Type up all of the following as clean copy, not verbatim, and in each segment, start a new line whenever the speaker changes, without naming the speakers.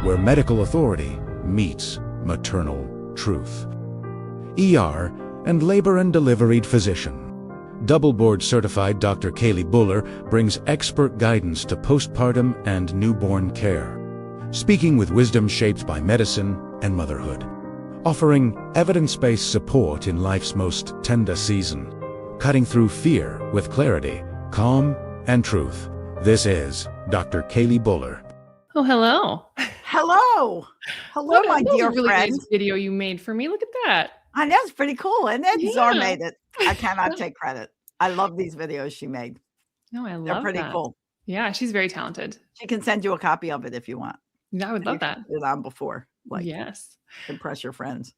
where medical authority meets maternal truth. ER and labor and delivery physician. Double board certified Dr. Kailey Buller brings expert guidance to postpartum and newborn care, speaking with wisdom shaped by medicine and motherhood, offering evidence-based support in life's most tender season, cutting through fear with clarity, calm, and truth. This is Dr. Kailey Buller.
Oh, hello.
Hello. Hello, my dear
That was a really
friend.
nice video you made for me. Look at that.
I know, it's pretty cool. And then
Yeah.
Zara made it. I cannot take credit. I love these videos she made.
No, I
They're
love
pretty
that.
cool.
Yeah, she's very talented.
She can send you a copy of it if you want.
Yeah, I would love that.
Put it on before, like,
Yes.
impress your friends.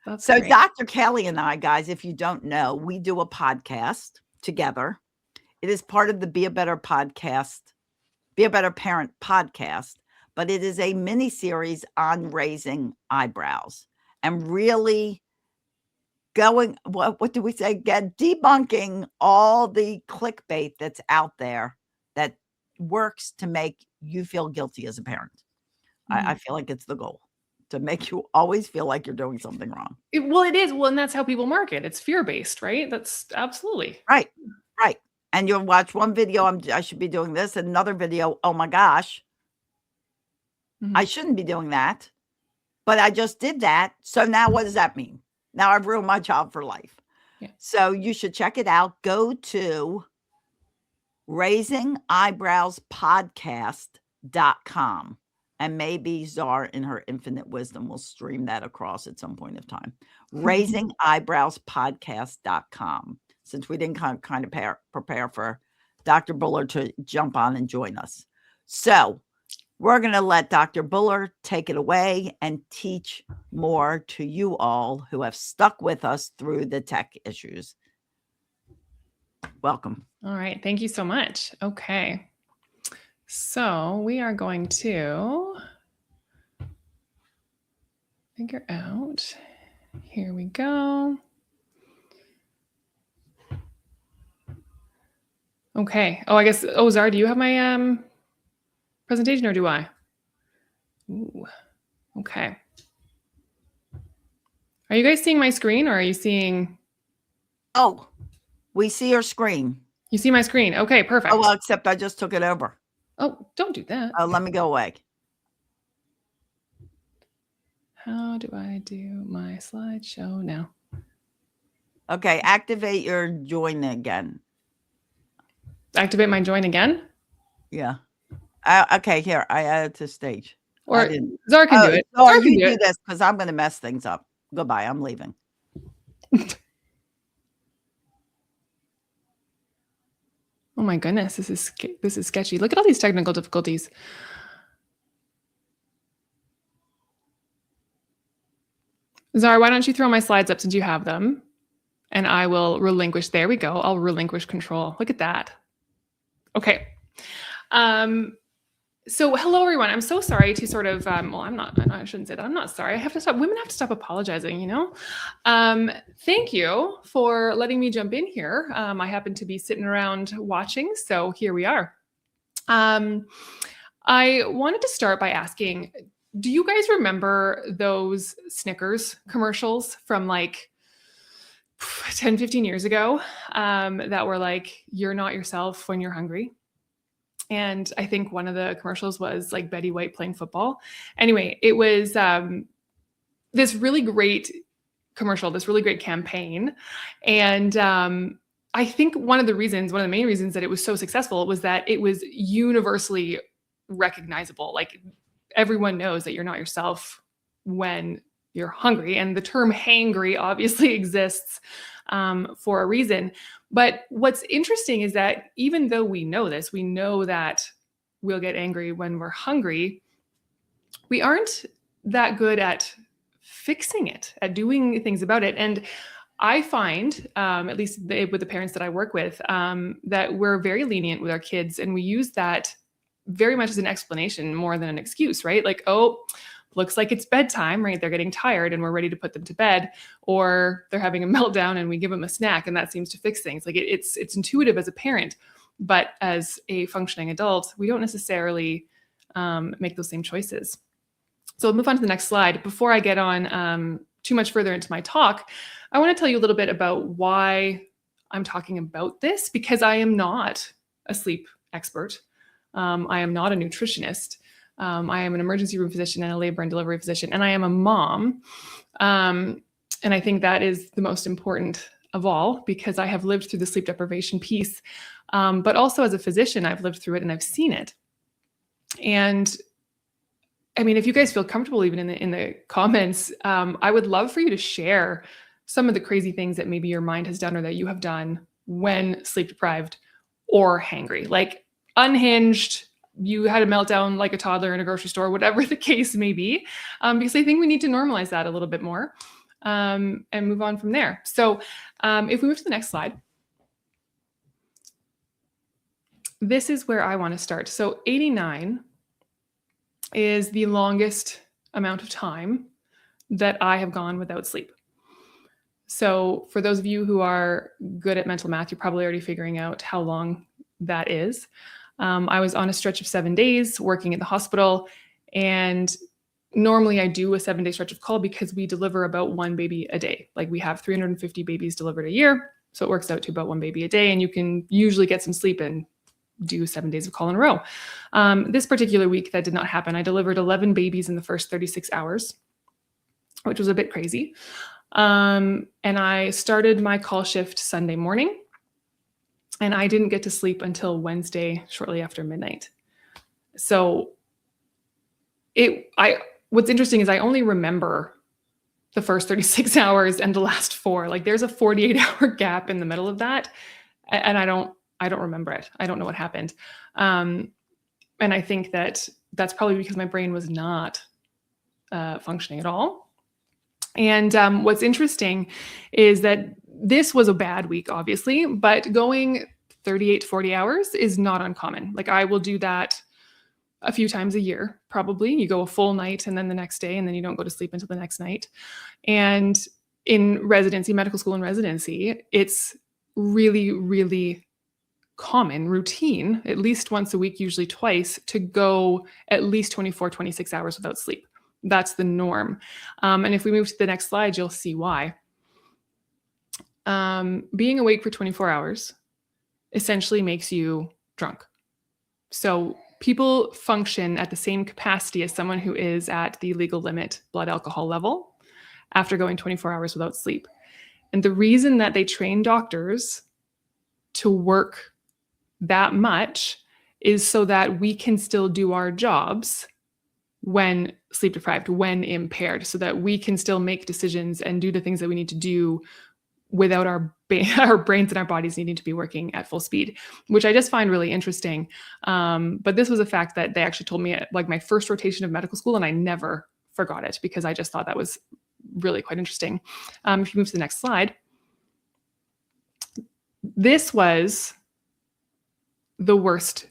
That's
So
great.
Dr. Kelly and I, guys, if you don't know, we do a podcast together. It is part of the Be a Better Podcast, Be a Better Parent podcast, but it is a mini series on raising eyebrows and really going, what do we say again? Debunking all the clickbait that's out there that works to make you feel guilty as a parent. I feel like it's the goal, to make you always feel like you're doing something wrong.
Well, it is. Well, and that's how people market. It's fear-based, right? That's absolutely.
Right. And you'll watch one video, I should be doing this, and another video, oh my gosh, I shouldn't be doing that, but I just did that. So now what does that mean? Now I've ruined my child for life.
Yeah.
So you should check it out. Go to raisingeyebrowspodcast.com. And maybe Czar in her infinite wisdom will stream that across at some point of time. raisingeyebrowspodcast.com. Since we didn't kind of prepare for Dr. Buller to jump on and join us. So we're going to let Dr. Buller take it away and teach more to you all who have stuck with us through the tech issues. Welcome.
All right. Thank you so much. Okay. So we are going to figure out. Here we go. Okay. Oh, I guess, Zara, do you have my presentation or do I? Ooh, okay. Are you guys seeing my screen or are you seeing?
Oh, we see your screen.
You see my screen. Okay, perfect.
Oh, well, except I just took it over.
Oh, don't do that.
Oh, let me go away.
How do I do my slideshow now?
Okay, activate your join again.
Activate my join again?
Yeah. Okay, here, I added to stage.
Or Zara can do it.
Zara, you do this because I'm going to mess things up. Goodbye, I'm leaving.
Oh my goodness, this is sketchy. Look at all these technical difficulties. Zara, why don't you throw my slides up since you have them? And I will relinquish. There we go. I'll relinquish control. Look at that. Okay. So hello, everyone. I'm so sorry to sort of, well, I shouldn't say that. I'm not sorry. I have to stop. Women have to stop apologizing, you know? Thank you for letting me jump in here. I happen to be sitting around watching, so here we are. I wanted to start by asking, do you guys remember those Snickers commercials from like 10, 15 years ago that were like, you're not yourself when you're hungry? And I think one of the commercials was like Betty White playing football. Anyway, it was this really great commercial, this really great campaign. And I think one of the main reasons that it was so successful was that it was universally recognizable. Like everyone knows that you're not yourself when you're hungry. And the term hangry obviously exists for a reason. But what's interesting is that even though we know this, we know that we'll get angry when we're hungry, we aren't that good at fixing it, at doing things about it. And I find, at least with the parents that I work with, that we're very lenient with our kids. And we use that very much as an explanation more than an excuse, right? Like, oh, looks like it's bedtime, right? They're getting tired and we're ready to put them to bed, or they're having a meltdown and we give them a snack and that seems to fix things. Like it's intuitive as a parent, but as a functioning adult, we don't necessarily make those same choices. So I'll move on to the next slide. Before I get on too much further into my talk, I want to tell you a little bit about why I'm talking about this, because I am not a sleep expert. I am not a nutritionist. I am an emergency room physician and a labor and delivery physician, and I am a mom. And I think that is the most important of all, because I have lived through the sleep deprivation piece. But also as a physician, I've lived through it and I've seen it. And I mean, if you guys feel comfortable, even in the comments, I would love for you to share some of the crazy things that maybe your mind has done or that you have done when sleep deprived or hangry, like unhinged. You had a meltdown like a toddler in a grocery store, whatever the case may be, because I think we need to normalize that a little bit more and move on from there. So if we move to the next slide, this is where I want to start. So 89 is the longest amount of time that I have gone without sleep. So for those of you who are good at mental math, you're probably already figuring out how long that is. I was on a stretch of 7 days working at the hospital, and normally I do a 7-day stretch of call because we deliver about 1 baby a day. Like we have 350 babies delivered a year. So it works out to about 1 baby a day, and you can usually get some sleep and do 7 days of call in a row. This particular week, that did not happen. I delivered 11 babies in the first 36 hours, which was a bit crazy. And I started my call shift Sunday morning, and I didn't get to sleep until Wednesday, shortly after midnight. So what's interesting is I only remember the first 36 hours and the last 4. Like there's a 48-hour gap in the middle of that, and I don't remember it. I don't know what happened. And I think that that's probably because my brain was not functioning at all. And what's interesting is that this was a bad week, obviously, but going 38 to 40 hours is not uncommon. Like I will do that a few times a year, probably. You go a full night and then the next day, and then you don't go to sleep until the next night. And in residency, medical school and residency, it's really, really common routine, at least once a week, usually twice, to go at least 24, 26 hours without sleep. That's the norm. And if we move to the next slide, you'll see why. Being awake for 24 hours essentially makes you drunk. So people function at the same capacity as someone who is at the legal limit blood alcohol level after going 24 hours without sleep. And the reason that they train doctors to work that much is so that we can still do our jobs when sleep deprived, when impaired, so that we can still make decisions and do the things that we need to do without our brains and our bodies needing to be working at full speed, which I just find really interesting. But this was a fact that they actually told me at like my first rotation of medical school, and I never forgot it because I just thought that was really quite interesting. If you move to the next slide, this was the worst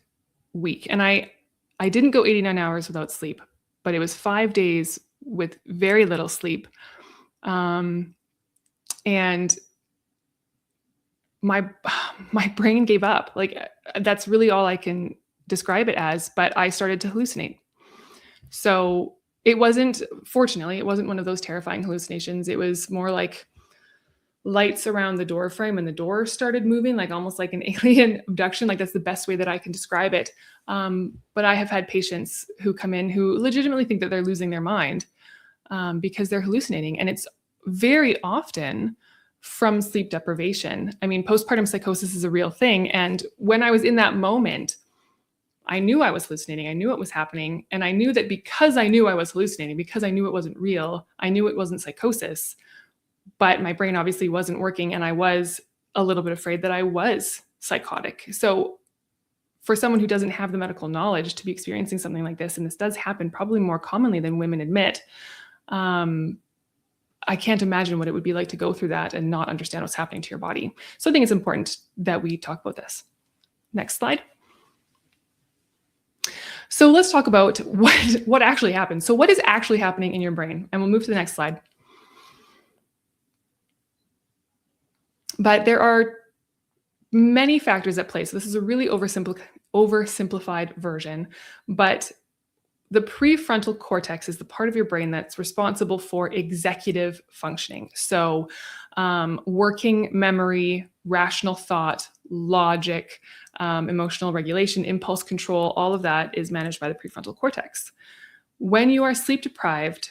week. And I didn't go 89 hours without sleep, but it was 5 days with very little sleep. And my brain gave up. Like that's really all I can describe it as, but I started to hallucinate. So fortunately, it wasn't one of those terrifying hallucinations. It was more like lights around the door frame and the door started moving, like almost like an alien abduction. Like that's the best way that I can describe it. But I have had patients who come in who legitimately think that they're losing their mind because they're hallucinating. And it's very often from sleep deprivation. I mean, postpartum psychosis is a real thing. And when I was in that moment, I knew I was hallucinating. I knew it was happening. And I knew that because I knew I was hallucinating, because I knew it wasn't real, I knew it wasn't psychosis. But my brain obviously wasn't working, and I was a little bit afraid that I was psychotic. So for someone who doesn't have the medical knowledge to be experiencing something like this, and this does happen probably more commonly than women admit, I can't imagine what it would be like to go through that and not understand what's happening to your body. So I think it's important that we talk about this. Next slide. So let's talk about what actually happens. So what is actually happening in your brain? And we'll move to the next slide. But there are many factors at play. So this is a really oversimplified version, but the prefrontal cortex is the part of your brain that's responsible for executive functioning. So working memory, rational thought, logic, emotional regulation, impulse control, all of that is managed by the prefrontal cortex. When you are sleep deprived,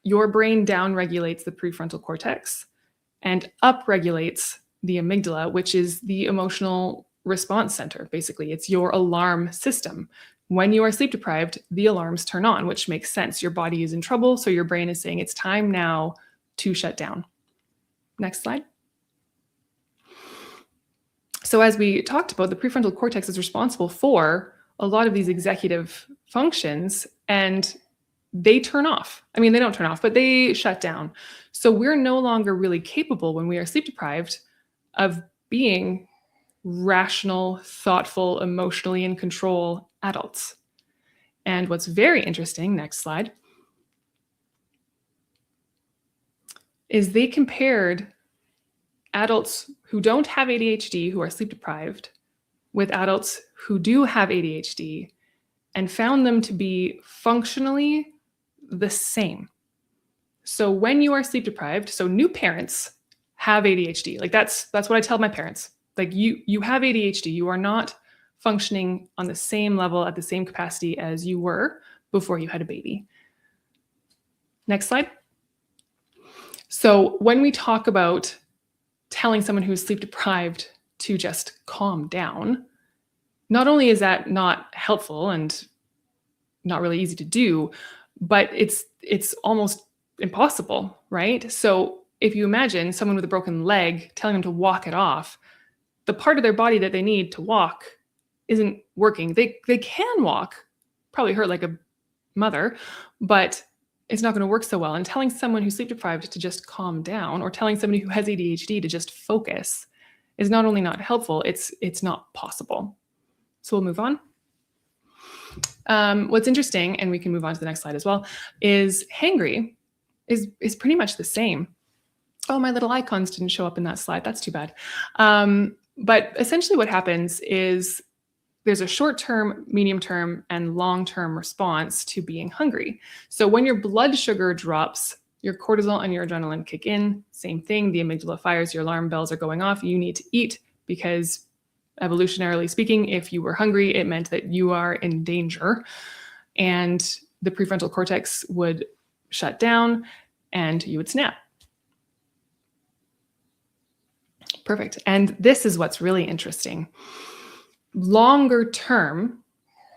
your brain downregulates the prefrontal cortex and upregulates the amygdala, which is the emotional response center. Basically, it's your alarm system. When you are sleep deprived, the alarms turn on, which makes sense. Your body is in trouble, so your brain is saying it's time now to shut down. Next slide. So as we talked about, the prefrontal cortex is responsible for a lot of these executive functions, and they turn off. I mean, they don't turn off, but they shut down. So we're no longer really capable when we are sleep deprived of being rational, thoughtful, emotionally in control adults. And what's very interesting, next slide, is they compared adults who don't have ADHD, who are sleep deprived, with adults who do have ADHD, and found them to be functionally the same. So when you are sleep deprived, so new parents have ADHD. Like that's what I tell my parents. Like you have ADHD. You are not functioning on the same level at the same capacity as you were before you had a baby. Next slide. So when we talk about telling someone who is sleep deprived to just calm down, not only is that not helpful and not really easy to do, but it's almost impossible, right? So if you imagine someone with a broken leg telling them to walk it off, the part of their body that they need to walk isn't working. They can walk, probably hurt like a mother, but it's not going to work so well. And telling someone who's sleep deprived to just calm down, or telling somebody who has ADHD to just focus, is not only not helpful, it's not possible. So we'll move on. What's interesting, and we can move on to the next slide as well, is Hangry is pretty much the same. Oh, my little icons didn't show up in that slide. That's too bad. But essentially what happens is there's a short-term, medium-term, and long-term response to being hungry. So when your blood sugar drops, your cortisol and your adrenaline kick in. Same thing, the amygdala fires, your alarm bells are going off. You need to eat because evolutionarily speaking, if you were hungry, it meant that you are in danger. And the prefrontal cortex would shut down and you would snap. Perfect. And this is what's really interesting. Longer term,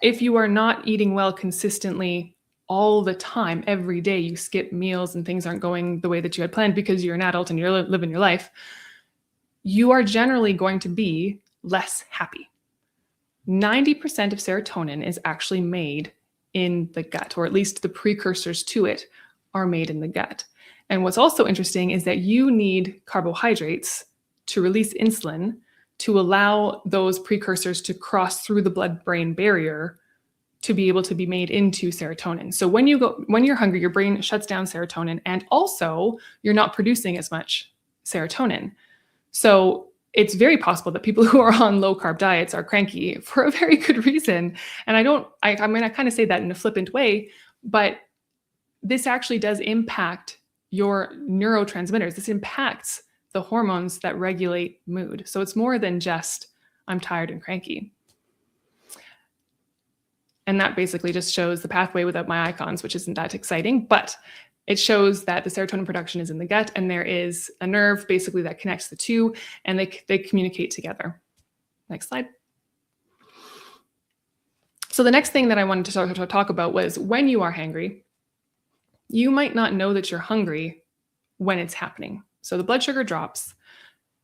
if you are not eating well consistently all the time, every day, you skip meals and things aren't going the way that you had planned because you're an adult and you're living your life, you are generally going to be less happy. 90% of serotonin is actually made in the gut, or at least the precursors to it are made in the gut. And what's also interesting is that you need carbohydrates to release insulin to allow those precursors to cross through the blood-brain barrier to be able to be made into serotonin. So when you're hungry, your brain shuts down serotonin, and also you're not producing as much serotonin. So it's very possible that people who are on low-carb diets are cranky for a very good reason. And I mean, I kind of say that in a flippant way, but this actually does impact your neurotransmitters. This impacts the hormones that regulate mood. So it's more than just, I'm tired and cranky. And that basically just shows the pathway without my icons, which isn't that exciting, but it shows that the serotonin production is in the gut, and there is a nerve basically that connects the two, and they communicate together. Next slide. So the next thing that I wanted to talk about was when you are hangry, you might not know that you're hungry when it's happening. So the blood sugar drops,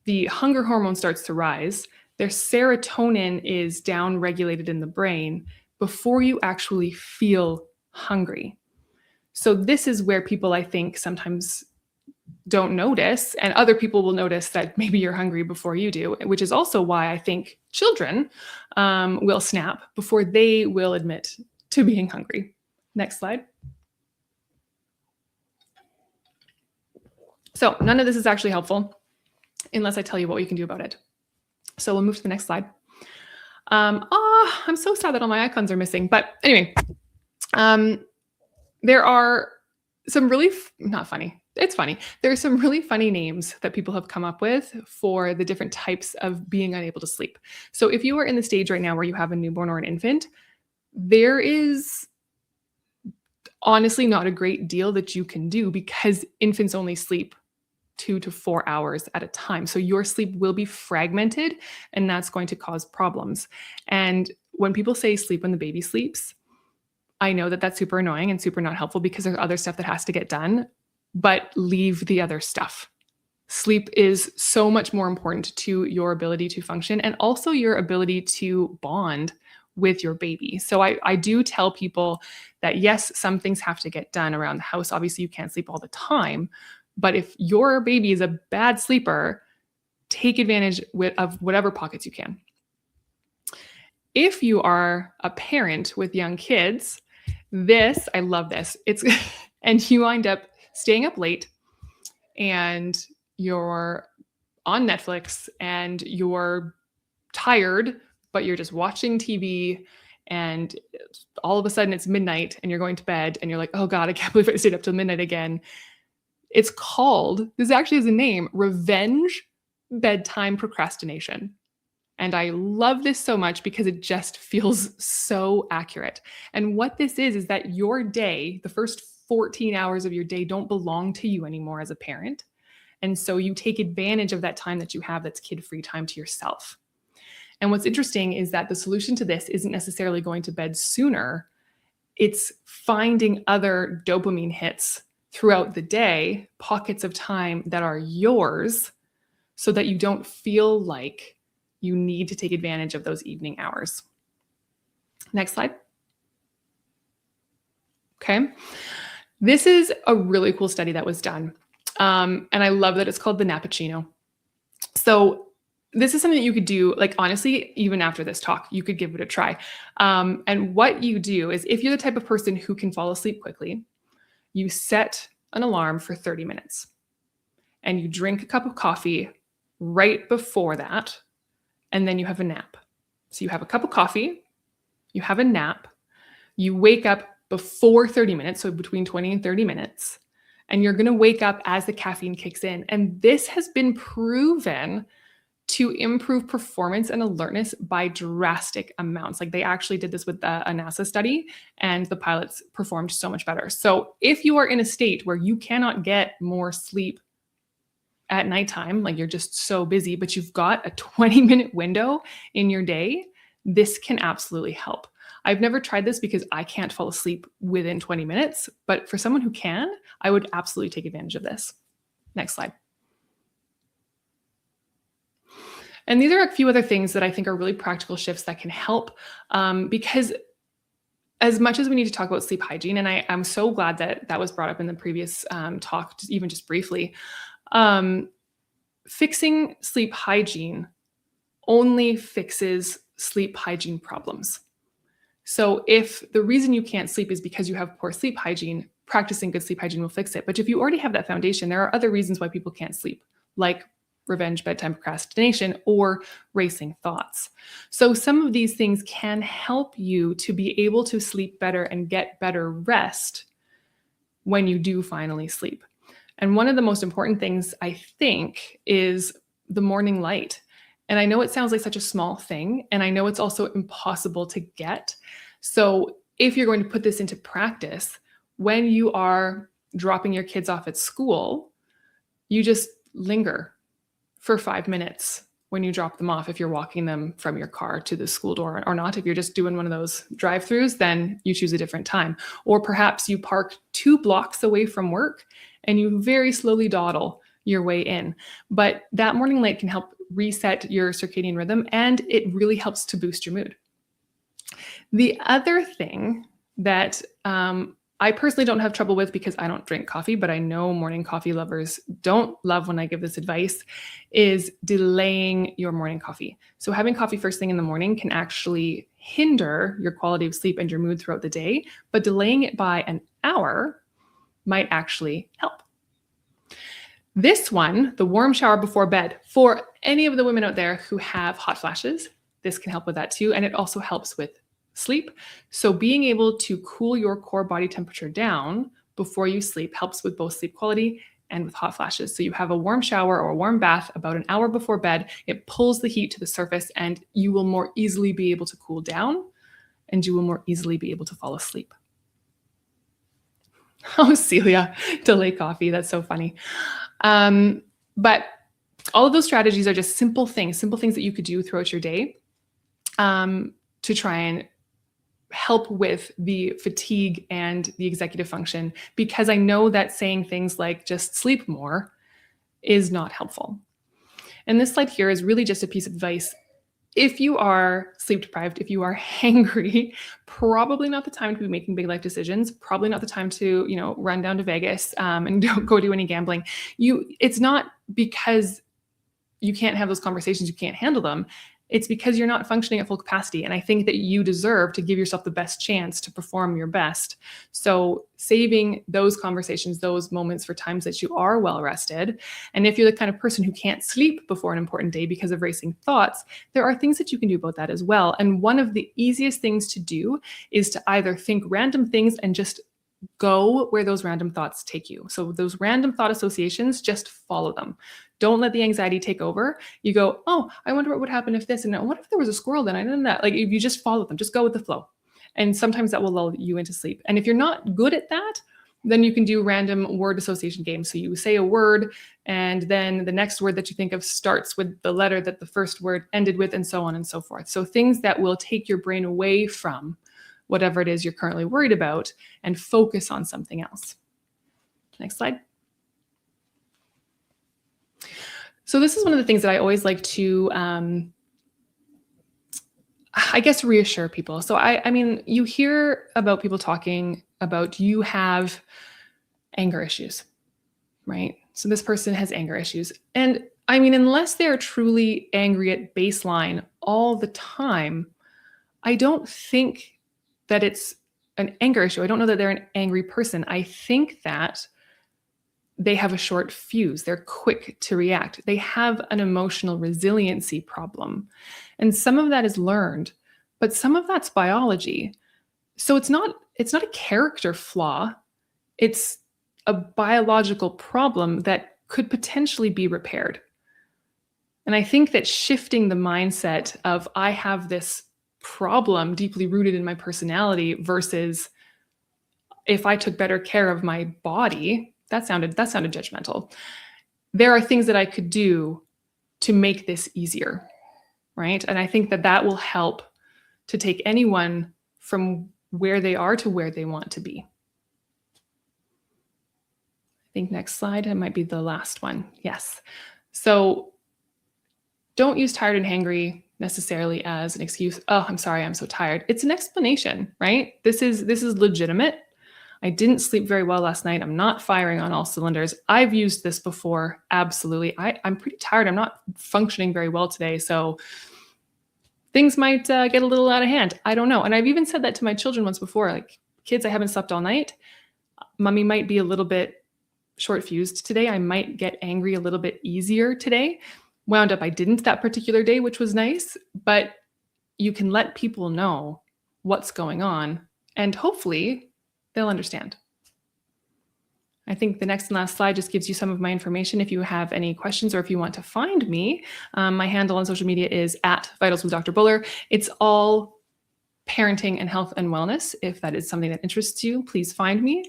the hunger hormone starts to rise, their serotonin is down-regulated in the brain before you actually feel hungry. So this is where people, I think, sometimes don't notice, and other people will notice that maybe you're hungry before you do, which is also why I think children will snap before they will admit to being hungry. Next slide. So none of this is actually helpful unless I tell you what you can do about it. So we'll move to the next slide. I'm so sad that all my icons are missing, but anyway, There are some really, not funny, it's funny. There are some really funny names that people have come up with for the different types of being unable to sleep. So if you are in the stage right now where you have a newborn or an infant, there is honestly not a great deal that you can do because infants only sleep 2 to 4 hours at a time. So your sleep will be fragmented, and that's going to cause problems. And when people say sleep when the baby sleeps, I know that that's super annoying and super not helpful because there's other stuff that has to get done, but leave the other stuff. Sleep is so much more important to your ability to function and also your ability to bond with your baby. So I do tell people that yes, some things have to get done around the house. Obviously, you can't sleep all the time, but if your baby is a bad sleeper, take advantage of whatever pockets you can. If you are a parent with young kids, I love this. And you wind up staying up late and you're on Netflix and you're tired, but you're just watching TV and all of a sudden it's midnight and you're going to bed and you're like, oh God, I can't believe I stayed up till midnight again. It's called, this actually has a name, revenge bedtime procrastination. And I love this so much because it just feels so accurate. And what this is that your day, the first 14 hours of your day don't belong to you anymore as a parent. And so you take advantage of that time that you have that's kid-free time to yourself. And what's interesting is that the solution to this isn't necessarily going to bed sooner. It's finding other dopamine hits throughout the day, pockets of time that are yours so that you don't feel like you need to take advantage of those evening hours. Next slide. Okay. This is a really cool study that was done. And I love that it's called the Nappuccino. So this is something that you could do, like honestly, even after this talk, you could give it a try. And what you do is if you're the type of person who can fall asleep quickly, you set an alarm for 30 minutes and you drink a cup of coffee right before that. And then you have a nap. So you have a cup of coffee, you have a nap, you wake up before 30 minutes, so between 20 and 30 minutes, and you're going to wake up as the caffeine kicks in. And this has been proven to improve performance and alertness by drastic amounts. Like they actually did this with a NASA study and the pilots performed so much better. So if you are in a state where you cannot get more sleep at nighttime, like you're just so busy, but you've got a 20-minute window in your day, this can absolutely help. I've never tried this because I can't fall asleep within 20 minutes, but for someone who can, I would absolutely take advantage of this. Next slide. And these are a few other things that I think are really practical shifts that can help because as much as we need to talk about sleep hygiene, and I'm so glad that that was brought up in the previous talk, even just briefly, fixing sleep hygiene only fixes sleep hygiene problems. So if the reason you can't sleep is because you have poor sleep hygiene, practicing good sleep hygiene will fix it. But if you already have that foundation, there are other reasons why people can't sleep, like revenge bedtime procrastination or racing thoughts. So some of these things can help you to be able to sleep better and get better rest when you do finally sleep. And one of the most important things, I think, is the morning light. And I know it sounds like such a small thing, and I know it's also impossible to get. So if you're going to put this into practice, when you are dropping your kids off at school, you just linger for 5 minutes when you drop them off. If you're walking them from your car to the school door or not, if you're just doing one of those drive-throughs, then you choose a different time. Or perhaps you park 2 blocks away from work and you very slowly dawdle your way in. But that morning light can help reset your circadian rhythm, and it really helps to boost your mood. The other thing that I personally don't have trouble with because I don't drink coffee, but I know morning coffee lovers don't love when I give this advice, is delaying your morning coffee. So having coffee first thing in the morning can actually hinder your quality of sleep and your mood throughout the day, but delaying it by an hour might actually help. This one, the warm shower before bed, for any of the women out there who have hot flashes, this can help with that too. And it also helps with sleep. So being able to cool your core body temperature down before you sleep helps with both sleep quality and with hot flashes. So you have a warm shower or a warm bath about an hour before bed. It pulls the heat to the surface and you will more easily be able to cool down and you will more easily be able to fall asleep. Oh, Celia, delay coffee. That's so funny. But all of those strategies are just simple things that you could do throughout your day to try and help with the fatigue and the executive function, because I know that saying things like just sleep more is not helpful. And this slide here is really just a piece of advice. If you are sleep deprived, if you are hangry, probably not the time to be making big life decisions, probably not the time to, run down to Vegas and don't go do any gambling. It's not because you can't have those conversations, you can't handle them. It's because you're not functioning at full capacity. And I think that you deserve to give yourself the best chance to perform your best. So saving those conversations, those moments for times that you are well rested. And if you're the kind of person who can't sleep before an important day because of racing thoughts, there are things that you can do about that as well. And one of the easiest things to do is to either think random things and just go where those random thoughts take you. So those random thought associations, just follow them. Don't let the anxiety take over. You go, oh, I wonder what would happen if this, and what if there was a squirrel then? I didn't know that. Like, if you just follow them, just go with the flow. And sometimes that will lull you into sleep. And if you're not good at that, then you can do random word association games. So you say a word, and then the next word that you think of starts with the letter that the first word ended with, and so on and so forth. So things that will take your brain away from whatever it is you're currently worried about and focus on something else. Next slide. So this is one of the things that I always like to, reassure people. So I mean, you hear about people talking about you have anger issues, right? So this person has anger issues. And I mean, unless they're truly angry at baseline all the time, I don't think that it's an anger issue. I don't know that they're an angry person. I think that they have a short fuse. They're quick to react. They have an emotional resiliency problem. And some of that is learned, but some of that's biology. So it's not a character flaw. It's a biological problem that could potentially be repaired. And I think that shifting the mindset of I have this problem deeply rooted in my personality versus if I took better care of my body, that sounded judgmental. There are things that I could do to make this easier, right? And I think that will help to take anyone from where they are to where they want to be. I think next slide, it might be the last one. Yes. So don't use tired and hangry necessarily as an excuse. Oh, I'm sorry, I'm so tired. It's an explanation, right? This is legitimate. I didn't sleep very well last night. I'm not firing on all cylinders. I've used this before. Absolutely. I'm pretty tired. I'm not functioning very well today. So things might get a little out of hand. I don't know. And I've even said that to my children once before, like, kids, I haven't slept all night. Mommy might be a little bit short fused today. I might get angry a little bit easier today. Wound up, I didn't that particular day, which was nice, but you can let people know what's going on and hopefully they'll understand. I think the next and last slide just gives you some of my information. If you have any questions or if you want to find me, my handle on social media is @Vitals with Dr. Buller. It's all parenting and health and wellness. If that is something that interests you, please find me.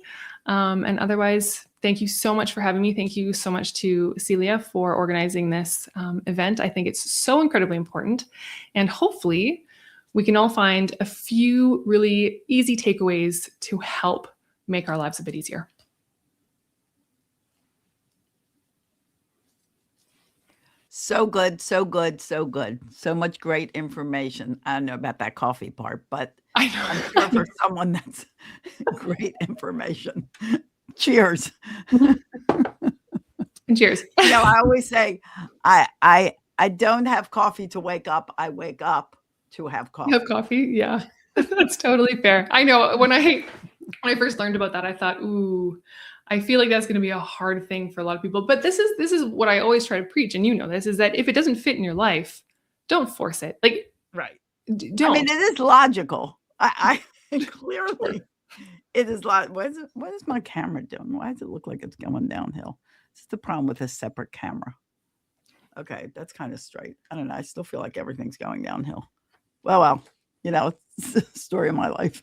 And otherwise, thank you so much for having me. Thank you so much to Celia for organizing this event. I think it's so incredibly important. And hopefully we can all find a few really easy takeaways to help make our lives a bit easier.
So good, so good, so good. So much great information. I don't know about that coffee part, but
I know.
I'm sure for someone that's great information. Cheers.
Cheers.
I always say I don't have coffee to wake up. I wake up to have coffee.
You have coffee? Yeah. That's totally fair. I know when I first learned about that, I thought, ooh, I feel like that's going to be a hard thing for a lot of people. But this is what I always try to preach. And this is that if it doesn't fit in your life, don't force it. Like,
right.
Don't.
I mean, it is logical. I clearly it is like, what is my camera doing? Why does it look like it's going downhill? It's the problem with a separate camera. Okay, that's kind of straight. I don't know. I still feel like everything's going downhill. Well, it's the story of my life.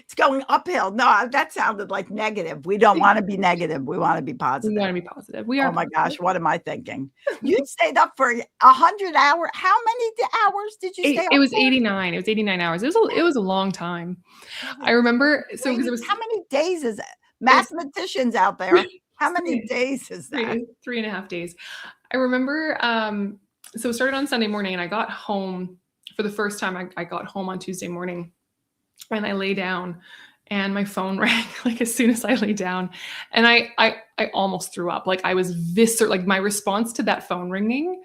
It's going uphill. No, that sounded like negative. We don't want to be negative. We want to be
We
positive.
want to be positive. We are.
Oh my gosh, what am I thinking? You stayed up for 100 hours. How many hours did you stay up
It was
for?
89. It was 89 hours. It was a long time. I remember. So because it was
How many days is it? Mathematicians out there. How many days is that?
3.5 days. I remember. So it started on Sunday morning, and I got home for the first time. I got home on Tuesday morning, and I lay down, and my phone rang like as soon as I lay down, and I almost threw up. Like I was visceral. Like my response to that phone ringing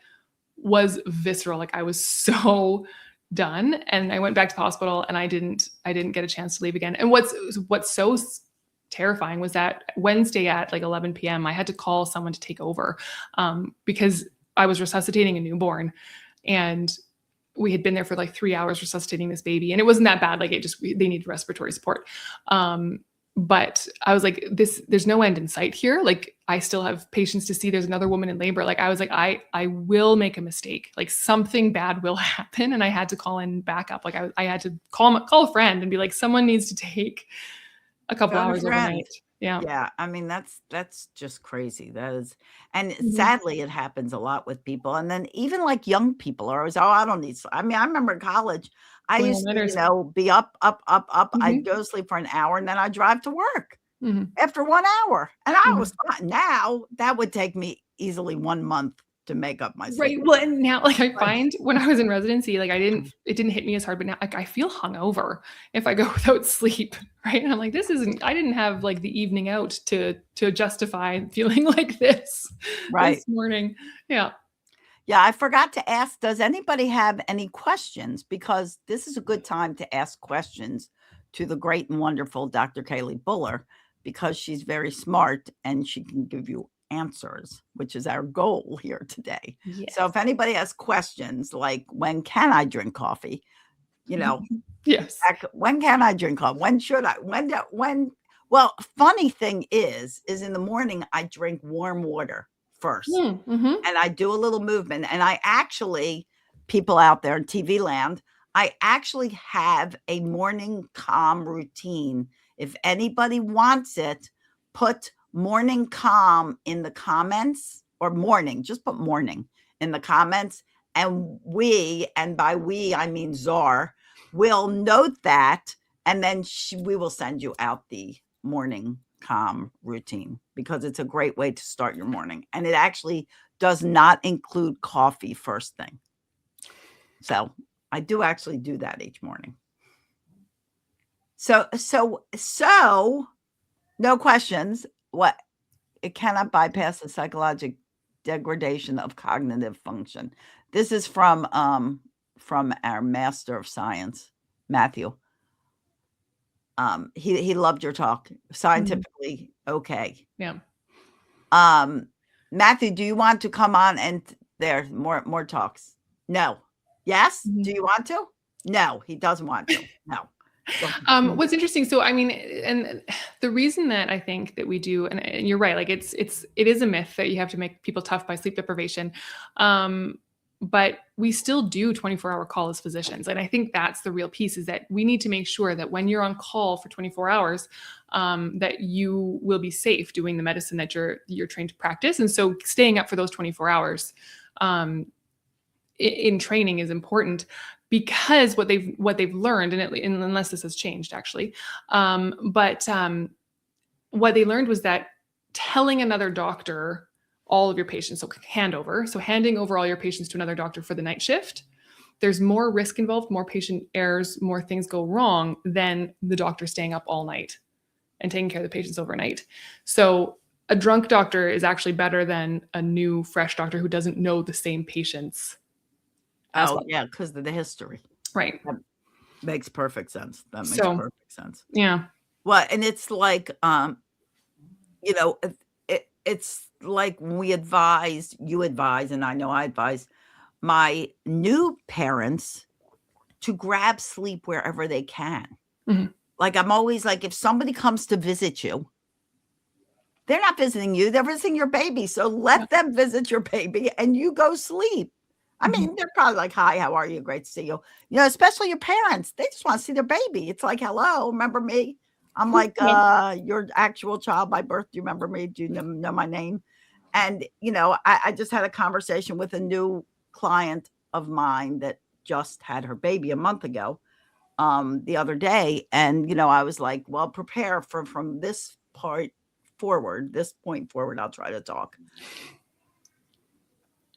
was visceral. Like I was so done, and I went back to the hospital, and I didn't get a chance to leave again. And what's so terrifying was that Wednesday at like 11 p.m. I had to call someone to take over because I was resuscitating a newborn, and we had been there for like 3 hours resuscitating this baby, and it wasn't that bad. Like they needed respiratory support. But I was like, there's no end in sight here. Like I still have patients to see. There's another woman in labor. Like I was like, I will make a mistake. Like something bad will happen. And I had to call in backup. Like I had to call a friend and be like, someone needs to take a couple hours overnight. Yeah.
Yeah. I mean, that's just crazy. That is, and sadly it happens a lot with people. And then even like young people are always, oh, I don't need sleep. I mean, I remember in college, I used to, be up. I'd go to sleep for an hour, and then I'd drive to work after 1 hour. And I was fine. Now that would take me easily 1 month to make up my sleep.
Right. Well, and now like I find when I was in residency, like it didn't hit me as hard, but now like I feel hungover if I go without sleep. Right. And I'm like, I didn't have like the evening out to justify feeling like this this morning. Yeah.
Yeah. I forgot to ask, does anybody have any questions? Because this is a good time to ask questions to the great and wonderful Dr. Kailey Buller, because she's very smart and she can give you answers, which is our goal here today.
Yes.
So if anybody has questions like, when can I drink coffee?
Yes.
When can I drink coffee? When should I? Well, funny thing is in the morning, I drink warm water first and I do a little movement. And I actually, people out there in TV land, I actually have a morning calm routine. If anybody wants it, put morning calm in the comments, or morning, just put morning in the comments. And by we, I mean Czar, will note that. And then we will send you out the morning calm routine, because it's a great way to start your morning. And it actually does not include coffee first thing. So I do actually do that each morning. So no questions. What? It cannot bypass the psychological degradation of cognitive function. This is from our Master of Science, Matthew. He loved your talk. Scientifically, okay.
Yeah.
Matthew, do you want to come on and there more talks? No. Yes. Do you want to? No, he doesn't want to. No.
What's interesting, so I mean, and the reason that I think that we do, and you're right, like it is a myth that you have to make people tough by sleep deprivation, but we still do 24-hour call as physicians, and I think that's the real piece, is that we need to make sure that when you're on call for 24 hours, that you will be safe doing the medicine that you're trained to practice, and so staying up for those 24 hours in training is important. Because what they've learned, and unless this has changed actually, but what they learned was that telling another doctor all of your patients, so handover, so handing over all your patients to another doctor for the night shift, there's more risk involved, more patient errors, more things go wrong than the doctor staying up all night and taking care of the patients overnight. So a drunk doctor is actually better than a new, fresh doctor who doesn't know the same patients.
Oh, yeah, because of the history.
Right.
That makes perfect sense. That makes perfect sense.
Yeah.
Well, and it's like, it's like when you advise, and I know I advise my new parents to grab sleep wherever they can.
Mhm.
Like, I'm always like, if somebody comes to visit you, they're not visiting you, they're visiting your baby. So let them visit your baby and you go sleep. I mean, they're probably like, hi, how are you? Great to see you. You know, especially your parents, they just want to see their baby. It's like, hello, remember me? I'm like, your actual child by birth. Do you remember me? Do you know my name? And, you know, I just had a conversation with a new client of mine that just had her baby a month ago, the other day. And, you know, I was like, well, prepare for from this point forward, I'll try to talk.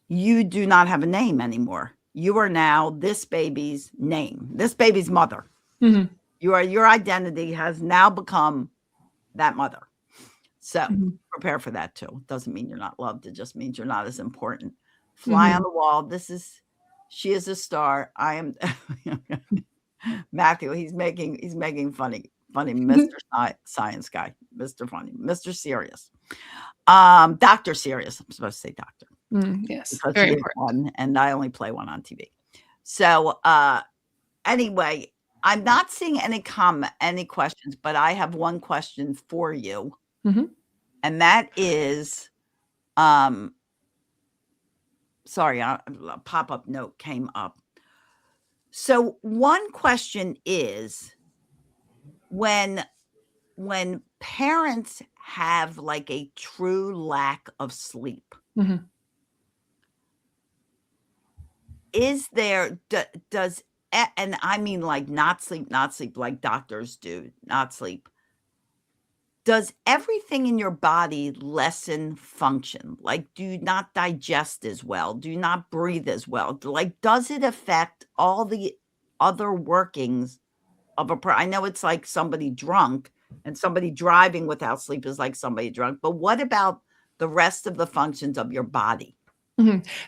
You do not have a name anymore. You are now this baby's name, this baby's mother.
Mhm.
Your identity has now become that mother. So prepare for that too. It doesn't mean you're not loved. It just means you're not as important. Fly on the wall. She is a star. I am Matthew. He's making funny, Mr. Science guy, Mr. Funny, Mr. Serious. Dr. Serious. I'm supposed to say doctor.
Yes,
Because
very
he is
important.
one, and I only play one on TV. So anyway, I'm not seeing any questions, but I have one question for you. And that is, sorry, a pop-up note came up. So one question is, when parents have like a true lack of sleep, is there, does, and I mean like not sleep like doctors do, not sleep. Does everything in your body lessen function? Like, do you not digest as well? Do you not breathe as well? Like, does it affect all the other workings of I know it's like somebody drunk, and somebody driving without sleep is like somebody drunk, but what about the rest of the functions of your body?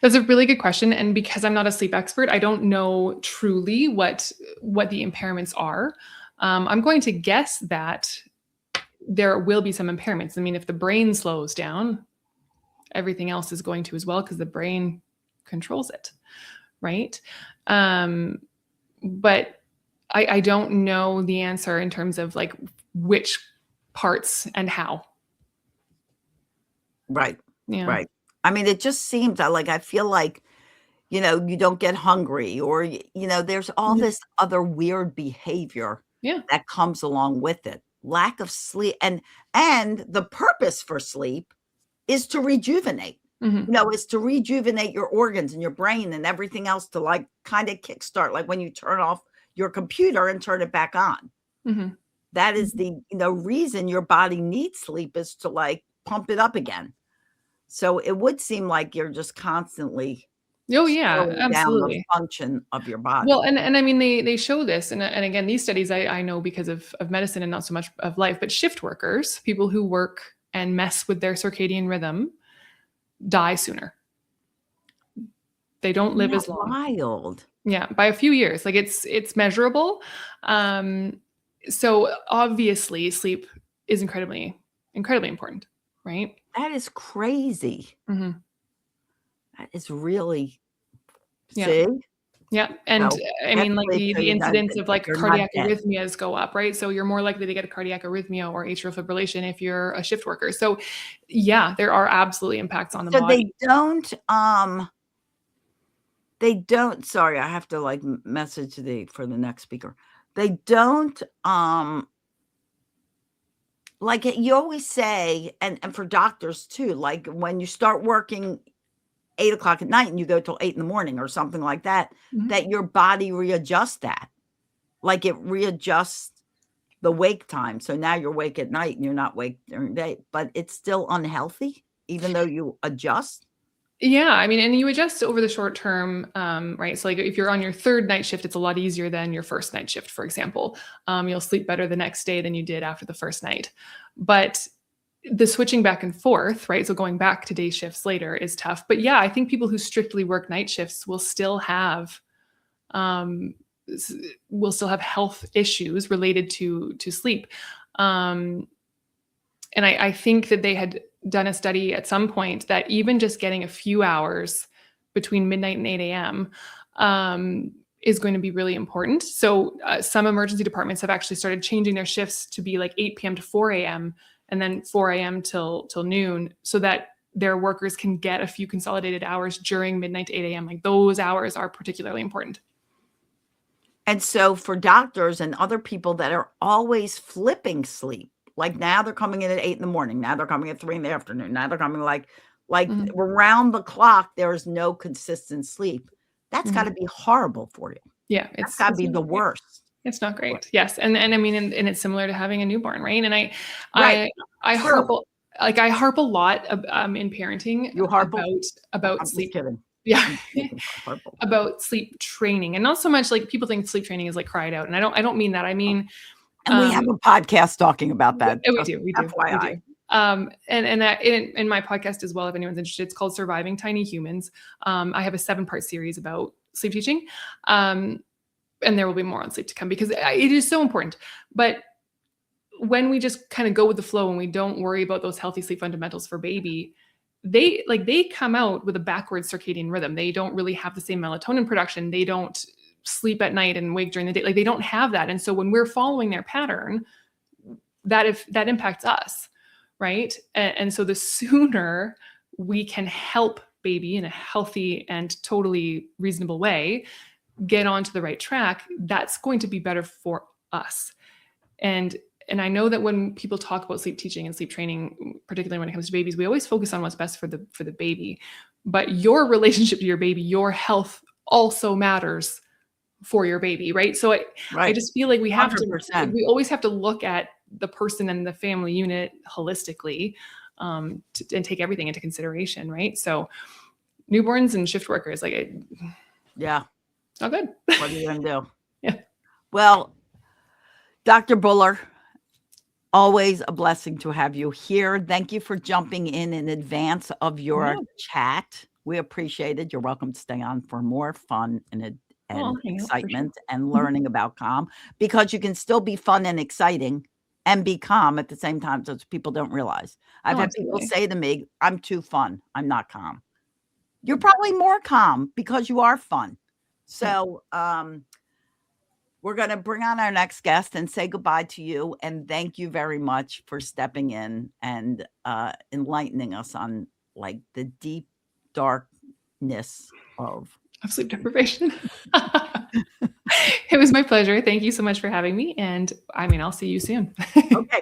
That's a really good question. And because I'm not a sleep expert, I don't know truly what the impairments are. I'm going to guess that there will be some impairments. I mean, if the brain slows down, everything else is going to as well, because the brain controls it, right? But I don't know the answer in terms of like which parts and how.
Right.
Yeah.
Right. I mean, it just seems like, I feel like, you know, you don't get hungry, or, you know, there's all this other weird behavior
Yeah.
that comes along with it. Lack of sleep, and the purpose for sleep is to rejuvenate. You know, is to rejuvenate your organs and your brain and everything else, to like kind of kickstart, like when you turn off your computer and turn it back on. That is the, you know, reason your body needs sleep, is to like pump it up again. So it would seem like you're just constantly
Oh yeah,
slowing down the
absolutely.
function of your body.
Well, and I mean, they show this, and again, these studies I know because of medicine and not so much of life, but shift workers, people who work and mess with their circadian rhythm, die sooner. They don't live as long.
Wild.
Yeah, by a few years. Like it's measurable. So obviously, sleep is incredibly important, right?
That is crazy. That is really,
Yeah.
see?
Yeah. And
So
I mean, like
definitely
the incidence of like
you're not
cardiac
dead.
arrhythmias go up, right? So you're more likely to get a cardiac arrhythmia or atrial fibrillation if you're a shift worker. So yeah, there are absolutely impacts on the
So
body.
they don't, sorry, I have to like message for the next speaker. They don't, like you always say, and for doctors too, like when you start working 8 o'clock at night and you go till 8 in the morning or something like that, that your body readjusts that. Like it readjusts the wake time. So now you're awake at night and you're not awake during the day, but it's still unhealthy, even though you adjust.
Yeah, I mean, and you adjust over the short term, right? So like if you're on your third night shift, it's a lot easier than your first night shift, for example. You'll sleep better the next day than you did after the first night. But the switching back and forth, right? So going back to day shifts later is tough. But yeah, I think people who strictly work night shifts will still have health issues related to sleep. And I think that they had done a study at some point that even just getting a few hours between midnight and 8 a.m. is going to be really important. So some emergency departments have actually started changing their shifts to be like 8 p.m. to 4 a.m. and then 4 a.m. till noon, so that their workers can get a few consolidated hours during midnight to 8 a.m. Like those hours are particularly important.
And so for doctors and other people that are always flipping sleep, like now they're coming in at 8 in the morning, now they're coming at 3 in the afternoon, now they're coming like around the clock, there is no consistent sleep. That's got to be horrible for you.
Yeah.
It's got to be the worst.
It's not great. Yes. And I mean, and it's similar to having a newborn, right? And I harp, I harp a lot in parenting about sleep. Yeah. About sleep training. And not so much like people think sleep training is like cry it out. And I don't mean that. I mean,
and we have a podcast talking about that.
We do. FYI. And my podcast as well, if anyone's interested, it's called Surviving Tiny Humans. I have a 7-part series about sleep teaching. And there will be more on sleep to come because it is so important. But when we just kind of go with the flow and we don't worry about those healthy sleep fundamentals for baby, they come out with a backwards circadian rhythm. They don't really have the same melatonin production. They don't sleep at night and wake during the day. Like they don't have that. And so when we're following their pattern, that impacts us. Right. And so the sooner we can help baby in a healthy and totally reasonable way get onto the right track, that's going to be better for us. And I know that when people talk about sleep teaching and sleep training, particularly when it comes to babies, we always focus on what's best for the baby. But your relationship to your baby, your health also matters for your baby, right? So I just feel like we have 100%. We always have to look at the person and the family unit holistically and take everything into consideration, right? So newborns and shift workers,
yeah,
it's not good.
What are you gonna do?
Yeah.
Well, Dr. Buller, always a blessing to have you here. Thank you for jumping in advance of your chat. We appreciate it. You're welcome to stay on for more fun and excitement and learning about calm, because you can still be fun and exciting and be calm at the same time. So people don't realize. I've had people say to me, I'm too fun. I'm not calm. You're probably more calm because you are fun. So we're going to bring on our next guest and say goodbye to you. And thank you very much for stepping in and enlightening us on like the deep darkness of
sleep deprivation. It was my pleasure. Thank you so much for having me. And I mean, I'll see you soon.
Okay.